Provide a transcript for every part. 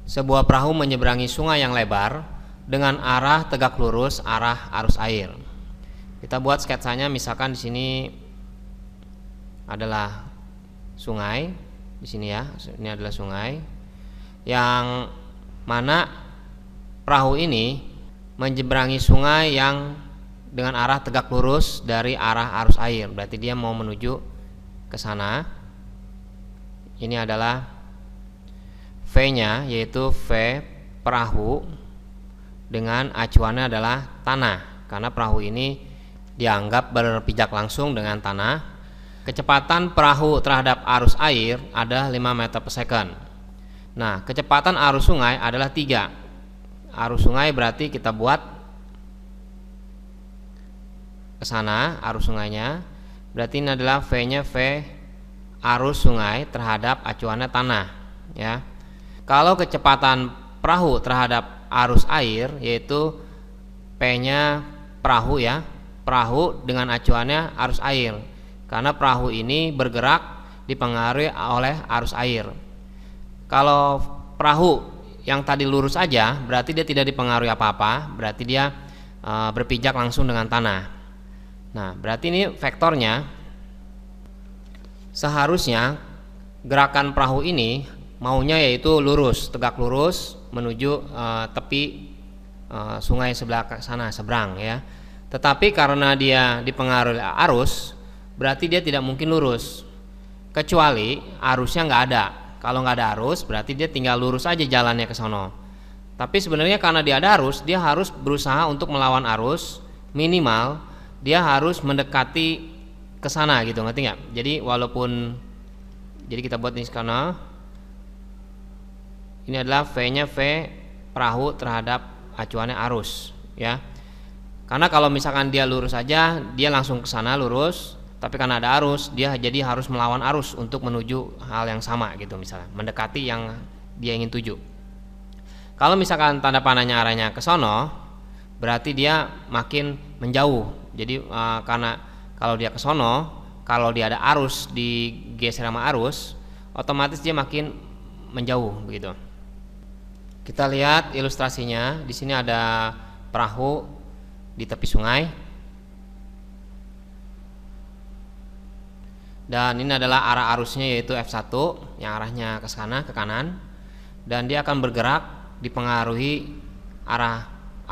Sebuah perahu menyeberangi sungai yang lebar dengan arah tegak lurus arah arus air. Kita buat sketsanya, misalkan di sini adalah sungai, di sini ya, ini adalah sungai yang mana perahu ini menyeberangi sungai yang dengan arah tegak lurus dari arah arus air. Berarti dia mau menuju ke sana. Ini adalah V-nya, yaitu V perahu dengan acuannya adalah tanah, karena perahu ini dianggap berpijak langsung dengan tanah. Kecepatan perahu terhadap arus air ada 5 meter per second. Nah, kecepatan arus sungai adalah 3. Arus sungai berarti kita buat ke sana arus sungainya. Berarti ini adalah V-nya V arus sungai terhadap acuannya tanah, ya. Kalau kecepatan perahu terhadap arus air, yaitu P-nya perahu, ya, perahu dengan acuannya arus air, karena perahu ini bergerak dipengaruhi oleh arus air. Kalau perahu yang tadi lurus aja, berarti dia tidak dipengaruhi apa-apa, berarti dia berpijak langsung dengan tanah. Nah, berarti ini vektornya, seharusnya gerakan perahu ini maunya yaitu lurus, tegak lurus menuju tepi sungai sebelah sana, seberang, ya. Tetapi karena dia dipengaruhi arus, berarti dia tidak mungkin lurus, kecuali arusnya nggak ada. Kalau nggak ada arus, berarti dia tinggal lurus aja jalannya ke sono. Tapi sebenarnya karena dia ada arus, dia harus berusaha untuk melawan arus, minimal dia harus mendekati ke sana, gitu, ngerti nggak? Jadi jadi kita buat ini sekarang. Ini adalah V-nya V perahu terhadap acuannya arus, ya. Karena kalau misalkan dia lurus aja, dia langsung ke sana lurus, tapi karena ada arus, dia jadi harus melawan arus untuk menuju hal yang sama, gitu, misalnya mendekati yang dia ingin tuju. Kalau misalkan tanda panahnya arahnya ke sono, berarti dia makin menjauh. Jadi karena kalau dia ke sono, kalau dia ada arus digeser sama arus, otomatis dia makin menjauh, begitu. Kita lihat ilustrasinya. Di sini ada perahu di tepi sungai. Dan ini adalah arah arusnya, yaitu F1 yang arahnya ke sana, ke kanan. Dan dia akan bergerak dipengaruhi arah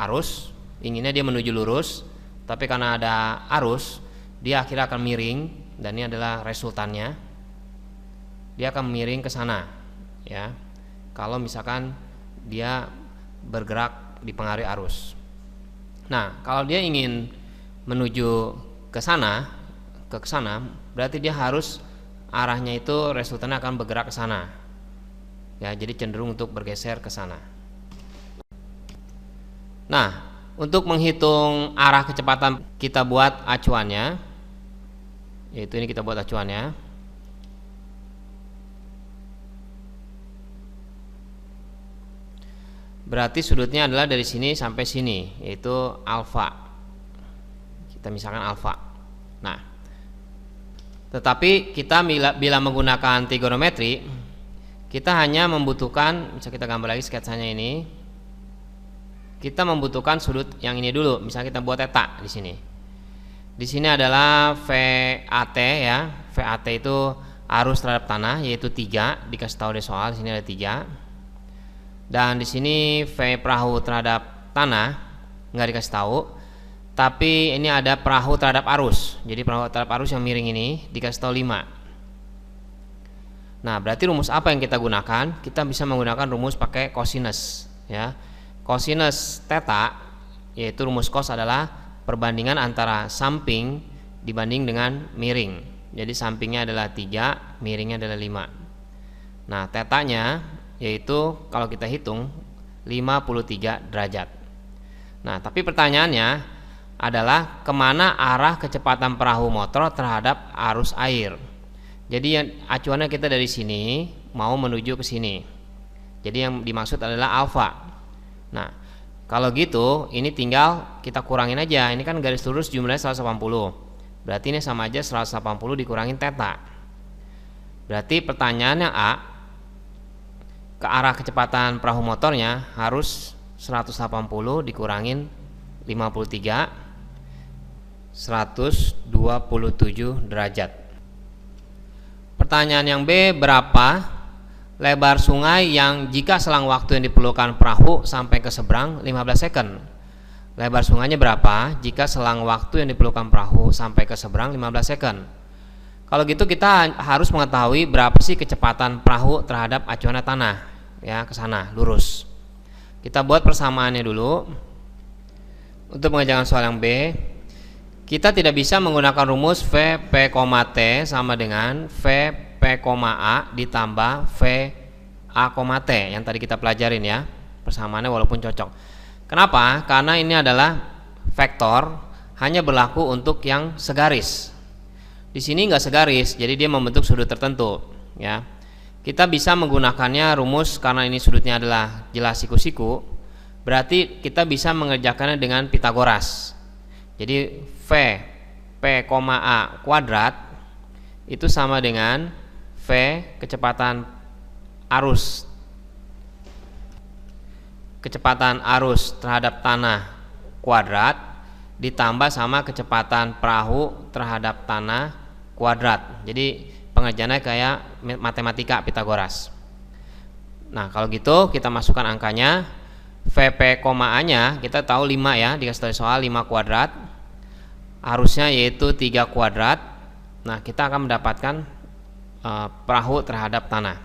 arus. Inginnya dia menuju lurus, tapi karena ada arus, dia akhirnya akan miring. Dan ini adalah resultannya. Dia akan miring ke sana, ya. Kalau misalkan dia bergerak dipengaruhi arus. Nah, kalau dia ingin menuju ke sana, berarti dia harus arahnya itu resultannya akan bergerak ke sana. Ya, jadi cenderung untuk bergeser ke sana. Nah, untuk menghitung arah kecepatan kita buat acuannya, yaitu ini kita buat acuannya. Berarti sudutnya adalah dari sini sampai sini, yaitu alfa. Kita misalkan alfa. Nah, tetapi kita bila menggunakan trigonometri, kita hanya membutuhkan, bisa kita gambar lagi sketsanya ini. Kita membutuhkan sudut yang ini dulu. Misalnya kita buat theta di sini. Di sini adalah VAT, ya. VAT itu arus terhadap tanah, yaitu 3. Dikasih tahu di soal, di sini ada 3. Dan di sini V perahu terhadap tanah nggak dikasih tahu, tapi ini ada perahu terhadap arus. Jadi perahu terhadap arus yang miring ini dikasih tahu 5. Nah, berarti rumus apa yang kita gunakan? Kita bisa menggunakan rumus pakai cosinus, ya. Cosinus theta, yaitu rumus cos adalah perbandingan antara samping dibanding dengan miring. Jadi sampingnya adalah 3, miringnya adalah 5. Nah, tetanya yaitu kalau kita hitung 53 derajat. Nah, tapi pertanyaannya adalah kemana arah kecepatan perahu motor terhadap arus air. Jadi yang acuannya kita dari sini mau menuju ke sini. Jadi yang dimaksud adalah alfa. Nah, kalau gitu ini tinggal kita kurangin aja. Ini kan garis lurus jumlahnya 180. Berarti ini sama aja 180 dikurangin theta. Berarti pertanyaannya A, ke arah kecepatan perahu motornya harus 180 dikurangin 53, 127 derajat. Pertanyaan yang B, berapa lebar sungai yang jika selang waktu yang diperlukan perahu sampai ke seberang 15 second? Lebar sungainya berapa jika selang waktu yang diperlukan perahu sampai ke seberang 15 second? Kalau gitu kita harus mengetahui berapa sih kecepatan perahu terhadap acuannya tanah, ya, ke sana lurus. Kita buat persamaannya dulu. Untuk mengerjakan soal yang B, kita tidak bisa menggunakan rumus VP, T sama dengan VP, A ditambah VA, T yang tadi kita pelajarin ya. Persamaannya walaupun cocok. Kenapa? Karena ini adalah vektor, hanya berlaku untuk yang segaris. Di sini nggak segaris, jadi dia membentuk sudut tertentu, ya. Kita bisa menggunakannya rumus karena ini sudutnya adalah jelas siku-siku. Berarti kita bisa mengerjakannya dengan Pitagoras. Jadi V P, A kuadrat itu sama dengan V kecepatan arus terhadap tanah kuadrat ditambah sama kecepatan perahu terhadap tanah kuadrat. Jadi pengerjaannya kayak matematika Pitagoras. Nah, kalau gitu kita masukkan angkanya. VP, A nya kita tahu 5 ya, dikasih tahu soal 5 kuadrat. Arusnya yaitu 3 kuadrat. Nah, kita akan mendapatkan perahu terhadap tanah.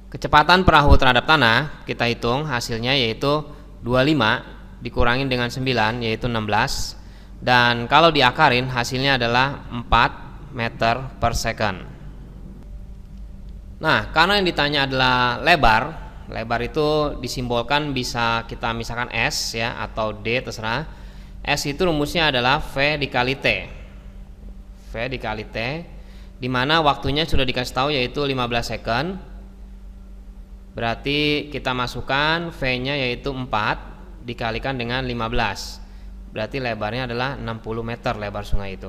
Kecepatan perahu terhadap tanah kita hitung hasilnya yaitu 25 dikurangin dengan 9 yaitu 16. Dan kalau diakarin hasilnya adalah 4 meter per second. Nah, karena yang ditanya adalah lebar itu disimbolkan bisa kita misalkan S ya atau D terserah. S itu rumusnya adalah V dikali T. V dikali T, di mana waktunya sudah dikasih tahu yaitu 15 second. Berarti kita masukkan V-nya yaitu 4 dikalikan dengan 15. Berarti lebarnya adalah 60 meter lebar sungai itu.